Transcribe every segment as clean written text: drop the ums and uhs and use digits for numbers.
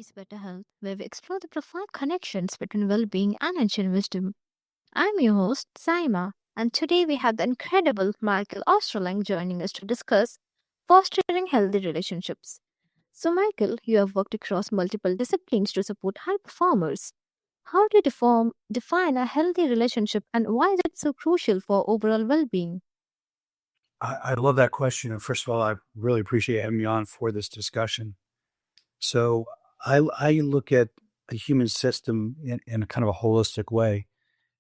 Peace, Better Health, where we explore the profound connections between well being and ancient wisdom. I'm your host, Saima, and today we have the incredible Michael Ostrolenk joining us to discuss fostering healthy relationships. So, Michael, you have worked across multiple disciplines to support high performers. How do you define a healthy relationship, and why is it so crucial for overall well being? I love that question. And first of all, I really appreciate having me on for this discussion. So I look at the human system in a kind of a holistic way.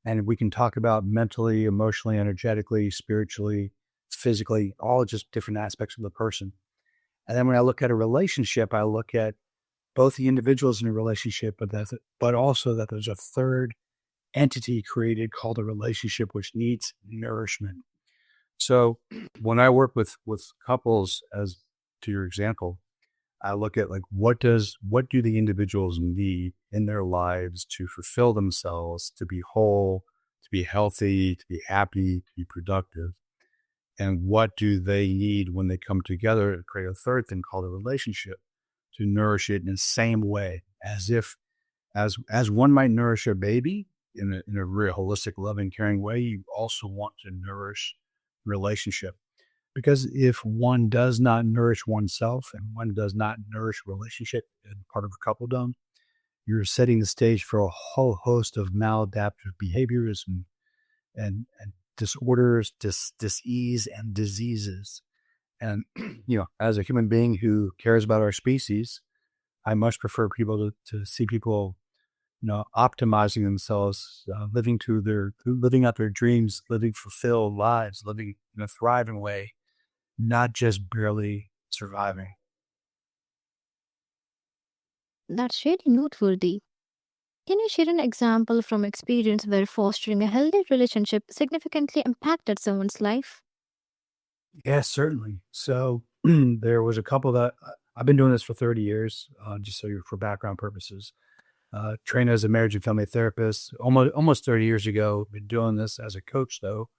And we can talk about mentally, emotionally, energetically, spiritually, physically, all just different aspects of the person. And then when I look at a relationship, I look at both the individuals in a relationship, but also that there's a third entity created called a relationship, which needs nourishment. So when I work with couples, as to your example, I look at like what do the individuals need in their lives to fulfill themselves, to be whole, to be healthy, to be happy, to be productive, and what do they need when they come together to create a third thing called a relationship to nourish it in the same way as one might nourish a baby in a real holistic, loving, caring way. You also want to nourish relationship. Because if one does not nourish oneself and one does not nourish relationship and part of a coupledom, you're setting the stage for a whole host of maladaptive behaviors and disorders, dis-ease and diseases. And, as a human being who cares about our species, I much prefer people to see people, optimizing themselves, living out their dreams, living fulfilled lives, living in a thriving way, not just barely surviving. That's really noteworthy. Can you share an example from experience where fostering a healthy relationship significantly impacted someone's life? Yes, certainly. So there was a couple that I've been doing this for 30 years, just so you're for background purposes. Trained as a marriage and family therapist almost 30 years ago. Been doing this as a coach though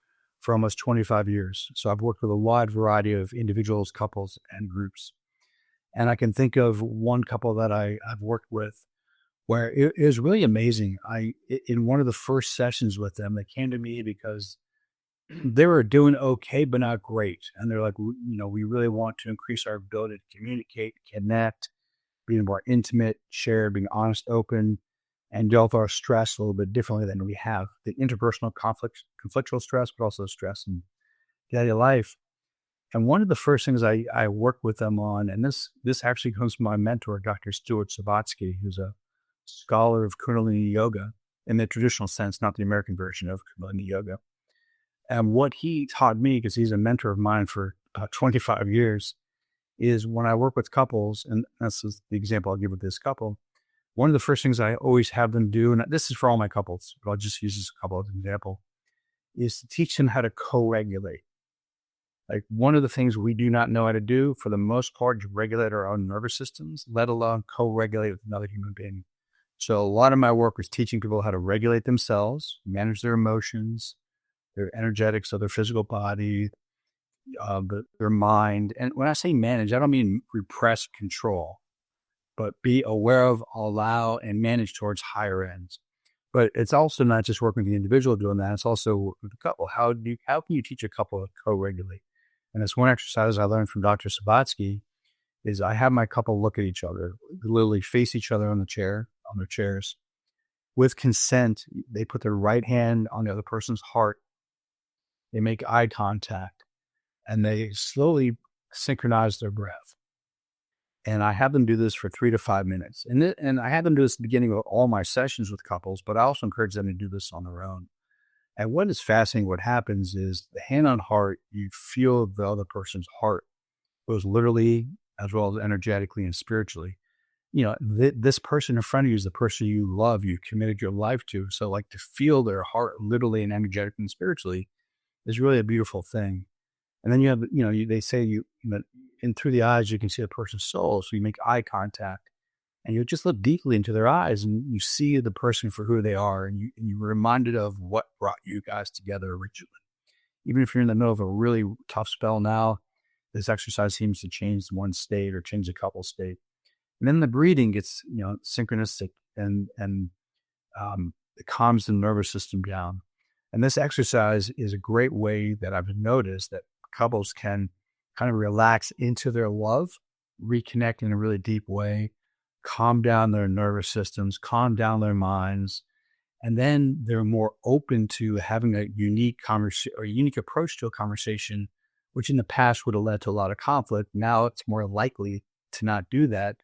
for almost 25 years. So I've worked with a wide variety of individuals, couples, and groups. And I can think of one couple that I've worked with where it was really amazing. In one of the first sessions with them, they came to me because they were doing okay, but not great. And they're like, we really want to increase our ability to communicate, connect, being more intimate, share, being honest, open, and deal with our stress a little bit differently than we have the interpersonal conflictual stress, but also stress in daily life. And one of the first things I work with them on, and this actually comes from my mentor, Dr. Stuart Sabatsky, who's a scholar of Kundalini Yoga in the traditional sense, not the American version of Kundalini Yoga. And what he taught me, because he's a mentor of mine for about 25 years, is when I work with couples, and that's the example I'll give with this couple, one of the first things I always have them do, and this is for all my couples, but I'll just use this couple as an example, is to teach them how to co-regulate. Like one of the things we do not know how to do for the most part is regulate our own nervous systems, let alone co-regulate with another human being. So a lot of my work is teaching people how to regulate themselves, manage their emotions, their energetics of their physical body, their mind. And when I say manage, I don't mean repress, control, but be aware of, allow, and manage towards higher ends. But it's also not just working with the individual doing that. It's also working with the couple. How can you teach a couple to co-regulate? And that's one exercise I learned from Dr. Sabatsky is I have my couple look at each other, literally face each other on their chairs. With consent, they put their right hand on the other person's heart. They make eye contact and they slowly synchronize their breath. And I have them do this for 3 to 5 minutes. And I have them do this at the beginning of all my sessions with couples, but I also encourage them to do this on their own. And what is fascinating, what happens is the hand on heart, you feel the other person's heart, both literally as well as energetically and spiritually. This person in front of you is the person you love, you committed your life to. So like to feel their heart literally and energetically and spiritually is really a beautiful thing. And then you have, they say and through the eyes, you can see the person's soul. So you make eye contact and you just look deeply into their eyes and you see the person for who they are. And you're reminded of what brought you guys together originally. Even if you're in the middle of a really tough spell now, this exercise seems to change one state or change a couple state. And then the breathing gets, synchronistic it calms the nervous system down. And this exercise is a great way that I've noticed that couples can kind of relax into their love, reconnect in a really deep way, calm down their nervous systems, calm down their minds, and then they're more open to having a unique conversation or unique approach to a conversation, which in the past would have led to a lot of conflict. Now it's more likely to not do that,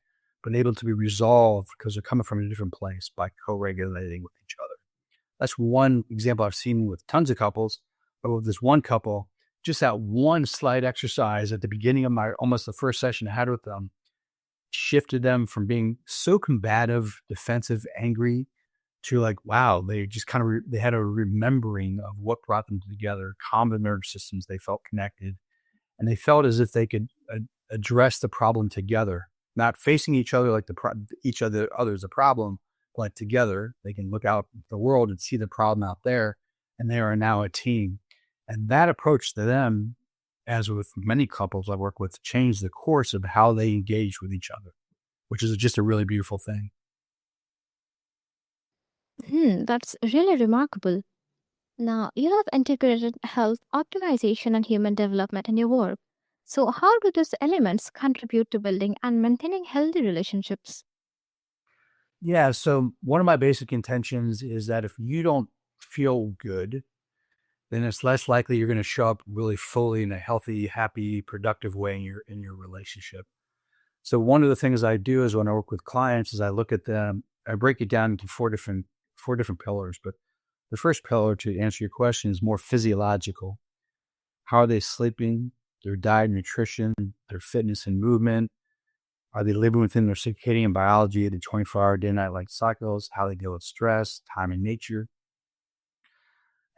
but able to be resolved because they're coming from a different place by co-regulating with each other. That's one example I've seen with tons of couples, but with this one couple, just that one slight exercise at the beginning of my almost the first session I had with them shifted them from being so combative, defensive, angry to like, wow, they just kind of, they had a remembering of what brought them together, calmed the nervous systems. They felt connected and they felt as if they could address the problem together, not facing each other like each other's a problem, but together they can look out at the world and see the problem out there, and they are now a team. And that approach to them, as with many couples I work with, changed the course of how they engage with each other, which is just a really beautiful thing. That's really remarkable. Now, you have integrated health optimization and human development in your work. So, how do these elements contribute to building and maintaining healthy relationships? Yeah. So one of my basic intentions is that if you don't feel good, then it's less likely you're going to show up really fully in a healthy, happy, productive way in your relationship. So one of the things I do is when I work with clients is I look at them, I break it down into four different pillars. But the first pillar, to answer your question, is more physiological. How are they sleeping? Their diet, nutrition, their fitness and movement. Are they living within their circadian biology, the 24-hour day-night like cycles? How they deal with stress, time and nature?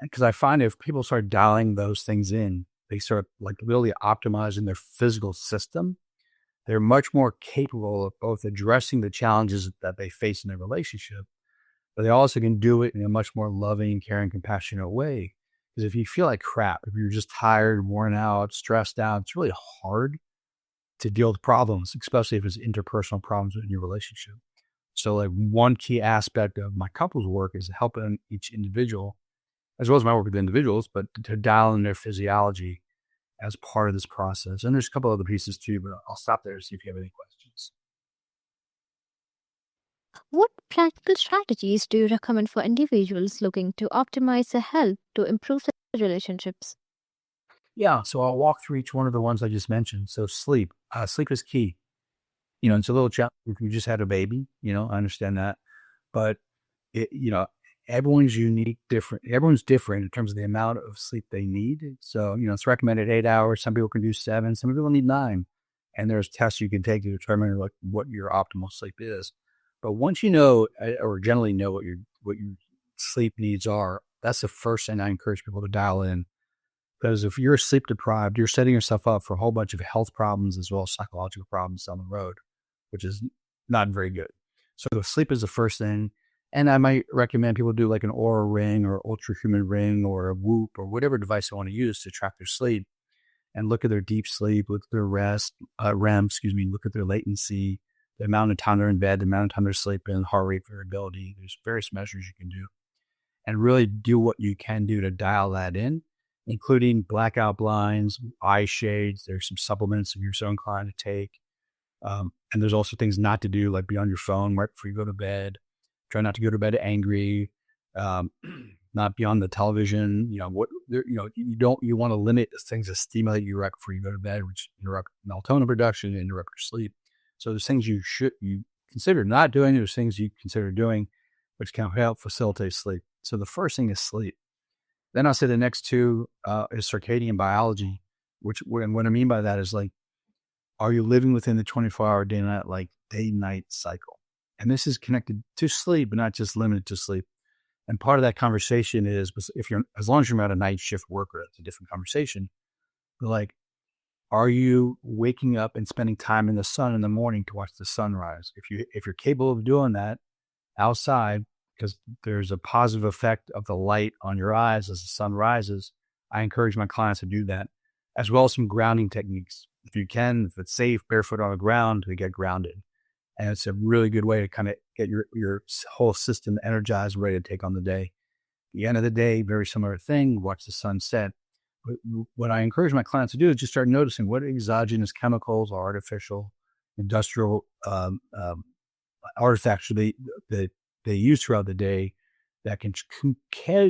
Because I find if people start dialing those things in, they start like really optimizing their physical system. They're much more capable of both addressing the challenges that they face in their relationship, but they also can do it in a much more loving, caring, compassionate way. Because if you feel like crap, if you're just tired, worn out, stressed out, it's really hard to deal with problems, especially if it's interpersonal problems in your relationship. So like one key aspect of my couples work is helping each individual, as well as my work with individuals, but to dial in their physiology as part of this process. And there's a couple other pieces too, but I'll stop there to see if you have any questions. What practical strategies do you recommend for individuals looking to optimize their health to improve their relationships? Yeah, so I'll walk through each one of the ones I just mentioned. So sleep, sleep is key. It's a little challenge if you just had a baby. I understand that, but it, everyone's unique, different. Everyone's different in terms of the amount of sleep they need. So it's recommended 8 hours. Some people can do 7. Some people need 9, and there's tests you can take to determine like what your optimal sleep is. But once you know, or generally know what your sleep needs are, that's the first thing I encourage people to dial in. Because if you're sleep deprived, you're setting yourself up for a whole bunch of health problems as well as psychological problems down the road, which is not very good. So the sleep is the first thing. And I might recommend people do like an Aura ring or ultra human ring or a Whoop or whatever device they want to use to track their sleep and look at their deep sleep, look at their REM, look at their latency, the amount of time they're in bed, the amount of time they're sleeping, heart rate variability. There's various measures you can do and really do what you can do to dial that in, including blackout blinds, eye shades. There's some supplements if you're so inclined to take. And there's also things not to do, like be on your phone right before you go to bed. Try not to go to bed angry. Not be on the television. You want to limit the things that stimulate you right before you go to bed, which interrupt melatonin production, interrupt your sleep. So there's things you consider not doing. There's things you consider doing, which can help facilitate sleep. So the first thing is sleep. Then I'll say the next two is circadian biology, and what I mean by that is like, are you living within the 24-hour day-night cycle? And this is connected to sleep, but not just limited to sleep. And part of that conversation is, as long as you're not a night shift worker, it's a different conversation. But like, are you waking up and spending time in the sun in the morning to watch the sunrise? If you're capable of doing that outside, because there's a positive effect of the light on your eyes as the sun rises, I encourage my clients to do that, as well as some grounding techniques. If you can, if it's safe, barefoot on the ground, to get grounded. And it's a really good way to kind of get your whole system energized, ready to take on the day. At the end of the day, very similar thing, watch the sun set. But what I encourage my clients to do is just start noticing what exogenous chemicals or artificial, industrial artifacts they use throughout the day that can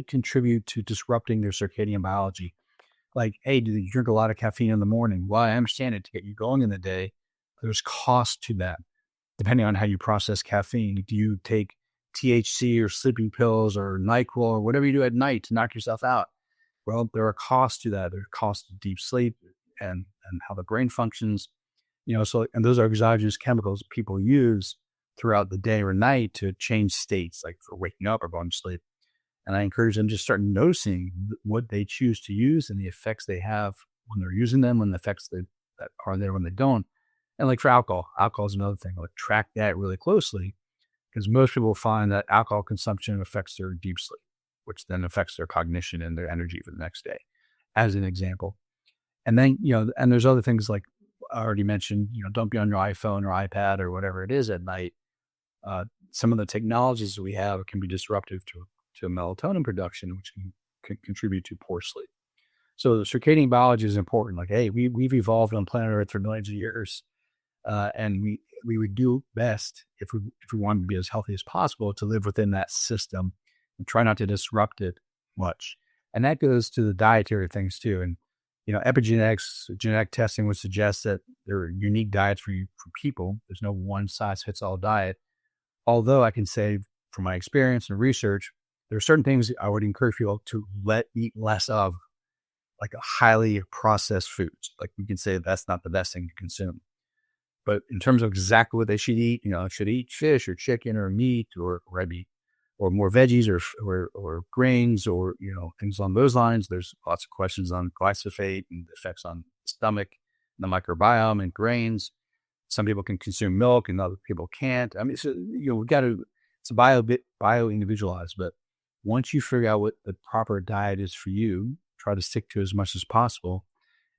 contribute to disrupting their circadian biology. Like, hey, do you drink a lot of caffeine in the morning? Well, I understand it to get you going in the day. There's cost to that, depending on how you process caffeine. Do you take THC or sleeping pills or NyQuil or whatever you do at night to knock yourself out? Well, there are costs to that. There are costs to deep sleep and how the brain functions. So, and those are exogenous chemicals people use throughout the day or night to change states, like for waking up or going to sleep. And I encourage them to start noticing what they choose to use and the effects they have when they're using them, and the effects that are there when they don't. And like for alcohol is another thing. Like track that really closely, because most people find that alcohol consumption affects their deep sleep, which then affects their cognition and their energy for the next day, as an example. And then, and there's other things like I already mentioned, don't be on your iPhone or iPad or whatever it is at night. Some of the technologies that we have can be disruptive to melatonin production, which can contribute to poor sleep. So the circadian biology is important. Like, hey, we've evolved on planet Earth for millions of years, and we would do best if we wanted to be as healthy as possible to live within that system and try not to disrupt it much. And that goes to the dietary things too. And epigenetics, genetic testing would suggest that there are unique diets for people. There's no one size fits all diet. Although I can say from my experience and research, there are certain things I would encourage people to eat less of, like a highly processed foods. Like we can say that's not the best thing to consume. But in terms of exactly what they should eat, should eat fish or chicken or meat or more veggies or grains or, things along those lines. There's lots of questions on glyphosate and the effects on the stomach, the microbiome and grains. Some people can consume milk and other people can't. I mean, so, we got to, it's bio individualized, but once you figure out what the proper diet is for you, try to stick to as much as possible.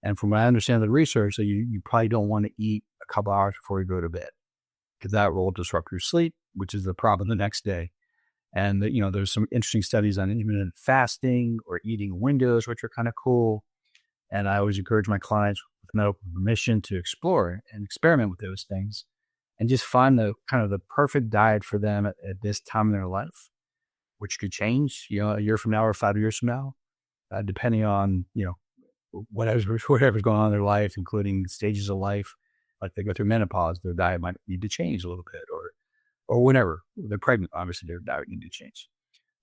And from what I understand of the research, so you probably don't want to eat a couple hours before you go to bed, because that will disrupt your sleep, which is the problem the next day. And there's some interesting studies on intermittent fasting or eating windows, which are kind of cool. And I always encourage my clients with medical permission to explore and experiment with those things and just find the kind of the perfect diet for them at this time in their life, which could change, a year from now or 5 years from now, depending on, whatever's going on in their life, including stages of life. Like they go through menopause, their diet might need to change a little bit, or whenever they're pregnant, obviously their diet need to change.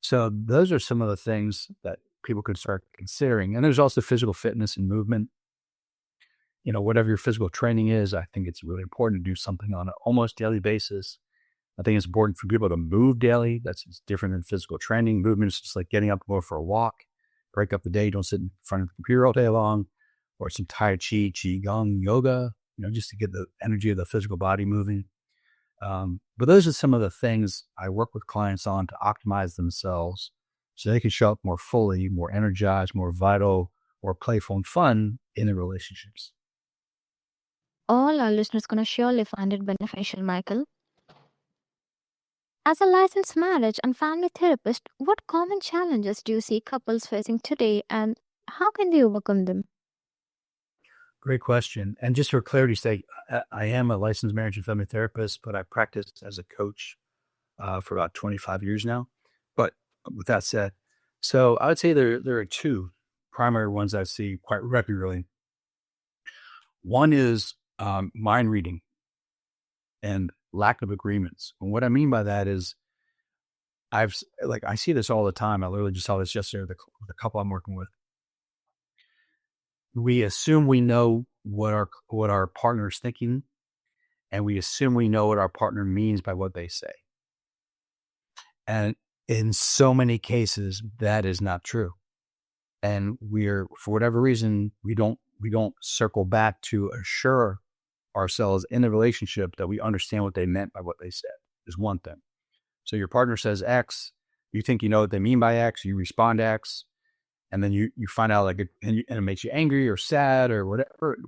So those are some of the things that people could start considering. And there's also physical fitness and movement. Whatever your physical training is, I think it's really important to do something on an almost daily basis. I think it's important for people to move daily. It's different than physical training. Movement is just like getting up and go for a walk, break up the day. Don't sit in front of the computer all day long, or some Tai Chi, Qigong, yoga, just to get the energy of the physical body moving. But those are some of the things I work with clients on to optimize themselves so they can show up more fully, more energized, more vital, more playful and fun in their relationships. All our listeners gonna surely find it beneficial, Michael. As a licensed marriage and family therapist, what common challenges do you see couples facing today and how can they overcome them? Great question. And just for clarity's sake, I am a licensed marriage and family therapist, but I practice as a coach for about 25 years now. But with that said, so I would say there are two primary ones I see quite regularly. One is mind reading and lack of agreements. And what I mean by that is I see this all the time. I literally just saw this yesterday with a couple I'm working with. We assume we know what our partner is thinking, and we assume we know what our partner means by what they say. And in so many cases, that is not true. And for whatever reason, we don't circle back to assure ourselves in the relationship that we understand what they meant by what they said is one thing. So your partner says X, you think you know what they mean by X, you respond X, and then you find out and it makes you angry or sad or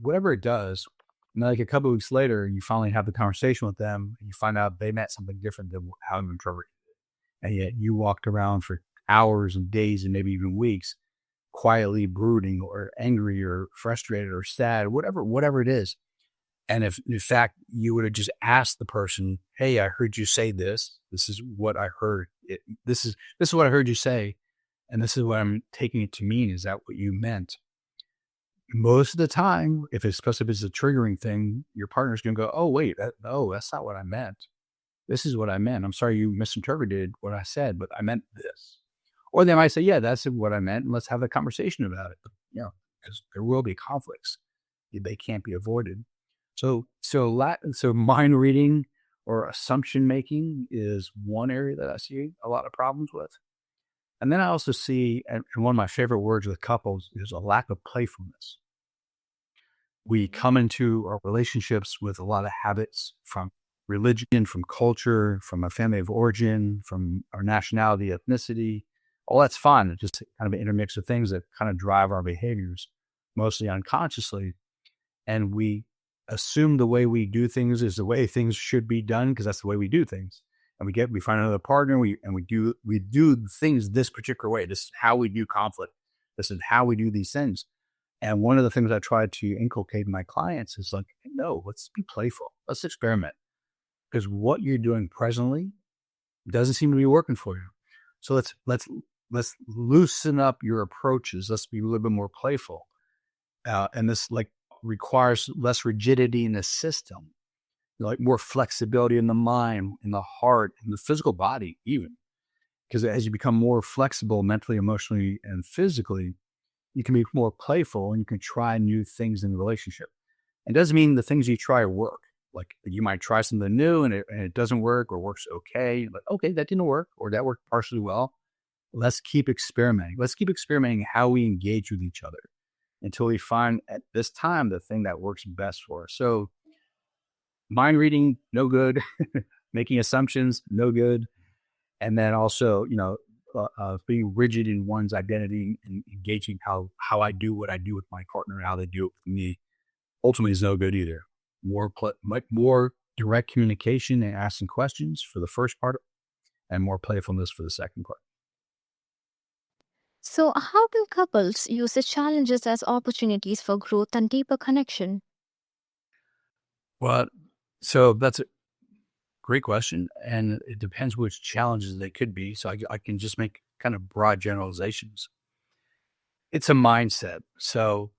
whatever it does. And like a couple of weeks later, you finally have the conversation with them and you find out they meant something different than how you interpreted it. And yet you walked around for hours and days and maybe even weeks quietly brooding or angry or frustrated or sad, whatever it is. And if in fact you would have just asked the person, "Hey, I heard you say this. This is what I heard. This is what I heard you say, and this is what I'm taking it to mean. Is that what you meant?" Most of the time, especially if it's a triggering thing, your partner's gonna go, "Oh, wait, that's not what I meant. This is what I meant. I'm sorry you misinterpreted what I said, but I meant this." Or they might say, "Yeah, that's what I meant, and let's have a conversation about it." Because there will be conflicts. They can't be avoided. So mind reading or assumption making is one area that I see a lot of problems with. And then I also see, and one of my favorite words with couples is a lack of playfulness. We come into our relationships with a lot of habits from religion, from culture, from a family of origin, from our nationality, ethnicity. All that's fine. It's just kind of an intermix of things that kind of drive our behaviors, mostly unconsciously. And we assume the way we do things is the way things should be done because that's the way we do things. And we find another partner, we do things this particular way. This is how we do conflict. This is how we do these things. And one of the things I try to inculcate in my clients is like, no, let's be playful. Let's experiment. Because what you're doing presently doesn't seem to be working for you. So let's loosen up your approaches. Let's be a little bit more playful. And this requires less rigidity in the system, like more flexibility in the mind, in the heart, in the physical body, even. Because as you become more flexible mentally, emotionally, and physically, you can be more playful and you can try new things in the relationship. It doesn't mean the things you try work. Like you might try something new and it doesn't work or works okay. Like, okay, that didn't work or that worked partially well. Let's keep experimenting. Let's keep experimenting how we engage with each other until we find at this time the thing that works best for us. So mind reading, no good. Making assumptions, no good. And then also, being rigid in one's identity and engaging how I do what I do with my partner and how they do it with me ultimately is no good either. Much more direct communication and asking questions for the first part and more playfulness for the second part. So, how can couples use the challenges as opportunities for growth and deeper connection? Well, so that's a great question. And it depends which challenges they could be. So I can just make kind of broad generalizations. It's a mindset. So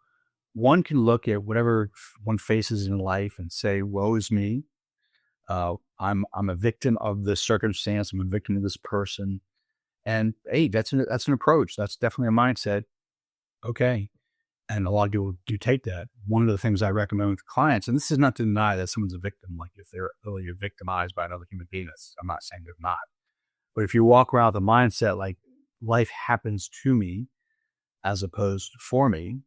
one can look at whatever one faces in life and say, "Woe is me. I'm a victim of this circumstance. I'm a victim of this person." And hey, that's an approach. That's definitely a mindset. Okay. And a lot of people do take that. One of the things I recommend with clients, and this is not to deny that someone's a victim, like if they're really victimized by another human being, I'm not saying they're not. But if you walk around with a mindset like life happens to me as opposed to for me,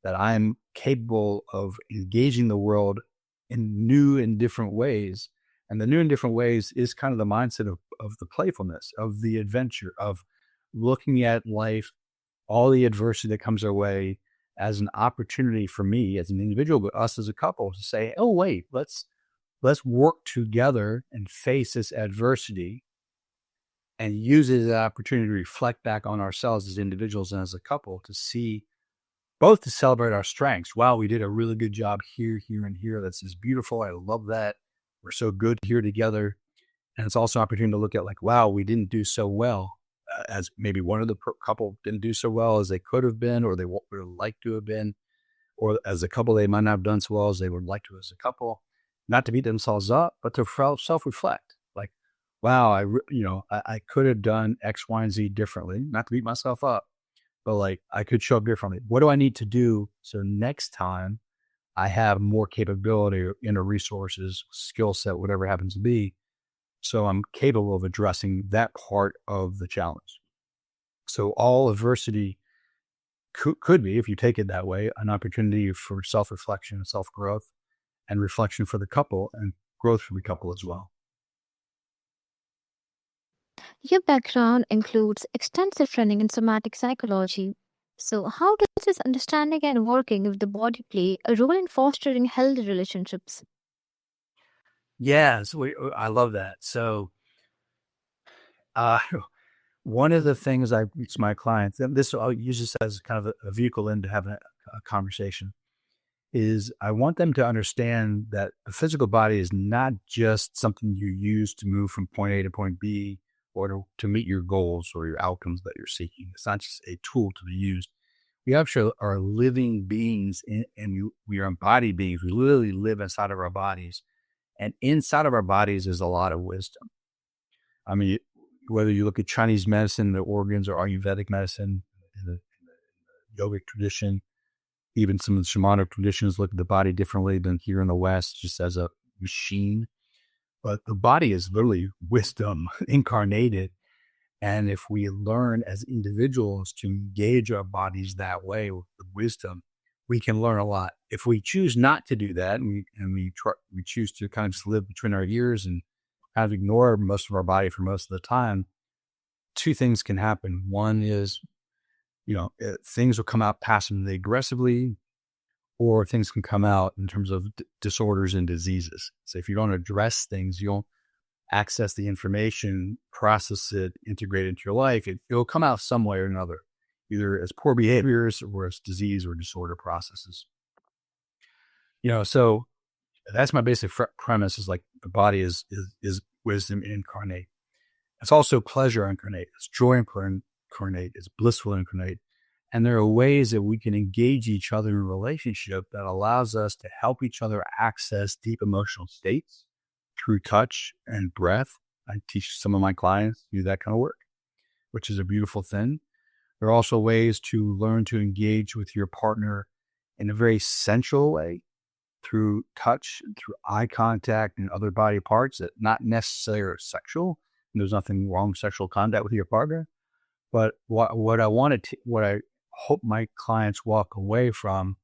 that I'm capable of engaging the world in new and different ways. And the new and different ways is kind of the mindset of the playfulness, of the adventure, of looking at life, all the adversity that comes our way as an opportunity for me as an individual, but us as a couple to say, "Oh, wait, let's work together and face this adversity and use it as an opportunity to reflect back on ourselves as individuals and as a couple to see both to celebrate our strengths. Wow, we did a really good job here, here, and here. That's just beautiful. I love that. We're so good here together." And it's also an opportunity to look at like, wow, we didn't do so well as maybe one of the couple didn't do so well as they could have been, or they would like to have been, or as a couple, they might not have done so well as they would like to as a couple. Not to beat themselves up, but to self-reflect. Like, wow, I could have done X, Y, and Z differently. Not to beat myself up, but like I could show up differently. What do I need to do so next time I have more capability or inner resources, skill set, whatever it happens to be, so I'm capable of addressing that part of the challenge. So all adversity could be, if you take it that way, an opportunity for self-reflection and self-growth and reflection for the couple and growth for the couple as well. Your background includes extensive training in somatic psychology. So, how does this understanding and working with the body play a role in fostering healthy relationships? Yeah, so I love that. So, uh, one of the things I teach my clients, and this I'll use this as kind of a vehicle into having a conversation, is I want them to understand that the physical body is not just something you use to move from point A to point B or to meet your goals or your outcomes that you're seeking. It's not just a tool to be used. We actually are living beings we are embodied beings. We literally live inside of our bodies. And inside of our bodies is a lot of wisdom. I mean, whether you look at Chinese medicine, the organs, or Ayurvedic medicine, in the yogic tradition, even some of the shamanic traditions look at the body differently than here in the West, just as a machine. But the body is literally wisdom incarnated. And if we learn as individuals to engage our bodies that way with the wisdom, we can learn a lot. If we choose not to do that, we choose to kind of just live between our ears and kind of ignore most of our body for most of the time, two things can happen. One is, things will come out passively aggressively, or things can come out in terms of disorders and diseases. So if you don't address things, you don't access the information, process it, integrate it into your life, it'll come out some way or another, either as poor behaviors or as disease or disorder processes. So that's my basic premise is like the body is wisdom incarnate. It's also pleasure incarnate. It's joy incarnate. It's blissful incarnate. And there are ways that we can engage each other in a relationship that allows us to help each other access deep emotional states through touch and breath. I teach some of my clients to do that kind of work, which is a beautiful thing. There are also ways to learn to engage with your partner in a very sensual way through touch, through eye contact and other body parts that not necessarily sexual. And there's nothing wrong with sexual contact with your partner. But what I hope my clients walk away from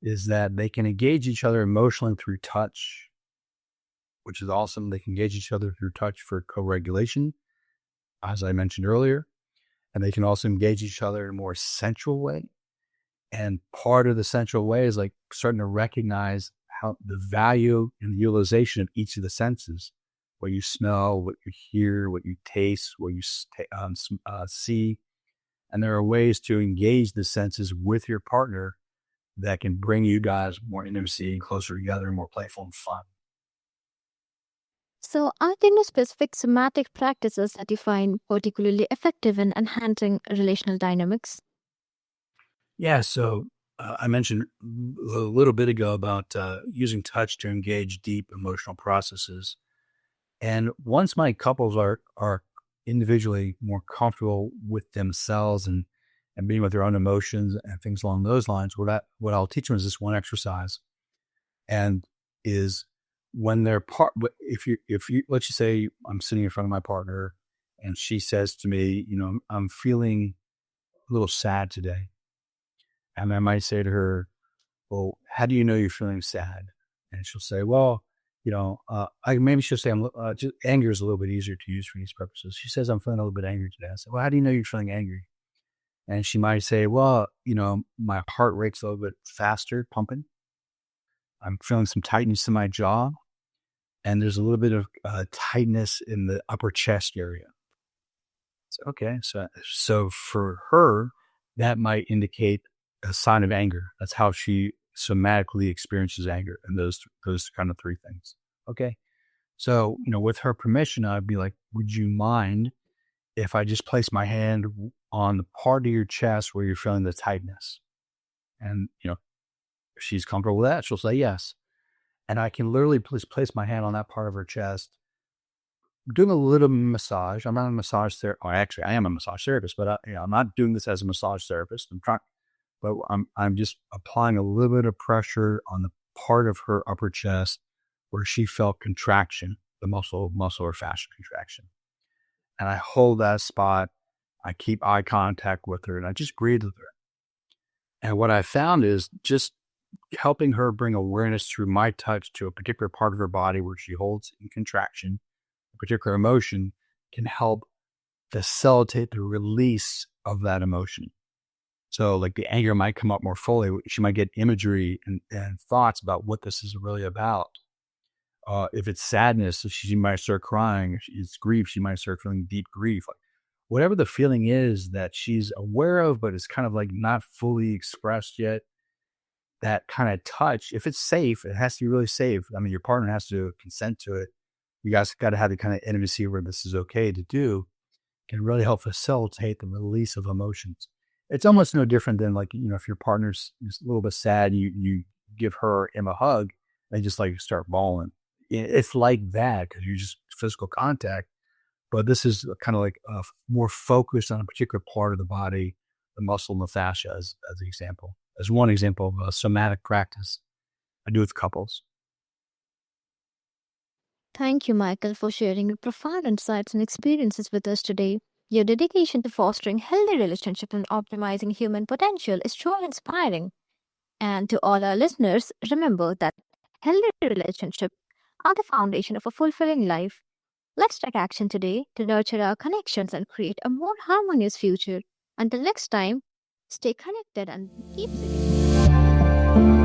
is that they can engage each other emotionally through touch, which is awesome. They can engage each other through touch for co-regulation, as I mentioned earlier. And they can also engage each other in a more sensual way. And part of the sensual way is like starting to recognize how the value and the utilization of each of the senses, what you smell, what you hear, what you taste, what you see. And there are ways to engage the senses with your partner that can bring you guys more intimacy, closer together, more playful and fun. So, are there no specific somatic practices that you find particularly effective in enhancing relational dynamics? Yeah. So I mentioned a little bit ago about using touch to engage deep emotional processes. And once my couples are individually more comfortable with themselves and being with their own emotions and things along those lines, what I'll teach them is this one exercise, and is when they're if you let's just say I'm sitting in front of my partner and she says to me, I'm feeling a little sad today, and I might say to her, well, how do you know you're feeling sad? And she'll say, well, maybe she'll say, just anger is a little bit easier to use for these purposes. She says, I'm feeling a little bit angry today. I said, well, how do you know you're feeling angry? And she might say, well, my heart rate's a little bit faster pumping. I'm feeling some tightness in my jaw. And there's a little bit of tightness in the upper chest area. So, okay. So for her, that might indicate a sign of anger. That's how she somatically experiences anger, and those kind of three things. Okay. So, with her permission, I'd be like, would you mind if I just place my hand on the part of your chest where you're feeling the tightness? And, if she's comfortable with that, she'll say yes. And I can literally place my hand on that part of her chest, doing a little massage. I'm not a massage therapist. Or actually, I am a massage therapist, but I'm not doing this as a massage therapist. But I'm just applying a little bit of pressure on the part of her upper chest where she felt contraction, the muscle or fascia contraction. And I hold that spot. I keep eye contact with her and I just breathe with her. And what I found is just helping her bring awareness through my touch to a particular part of her body where she holds in contraction, a particular emotion, can help facilitate the release of that emotion. So like the anger might come up more fully. She might get imagery and thoughts about what this is really about. If it's sadness, she might start crying. If it's grief, she might start feeling deep grief. Like whatever the feeling is that she's aware of, but it's kind of like not fully expressed yet. That kind of touch, if it's safe, it has to be really safe. I mean, your partner has to consent to it. You guys got to have the kind of intimacy where this is okay to do, can really help facilitate the release of emotions. It's almost no different than like, if your partner's just a little bit sad, you give her or him a hug, they just like start bawling. It's like that because you just physical contact, but this is kind of like more focused on a particular part of the body, the muscle and the fascia as an example, as one example of a somatic practice I do with couples. Thank you, Michael, for sharing your profound insights and experiences with us today. Your dedication to fostering healthy relationships and optimizing human potential is truly inspiring. And to all our listeners, remember that healthy relationships are the foundation of a fulfilling life. Let's take action today to nurture our connections and create a more harmonious future. Until next time, stay connected and keep singing.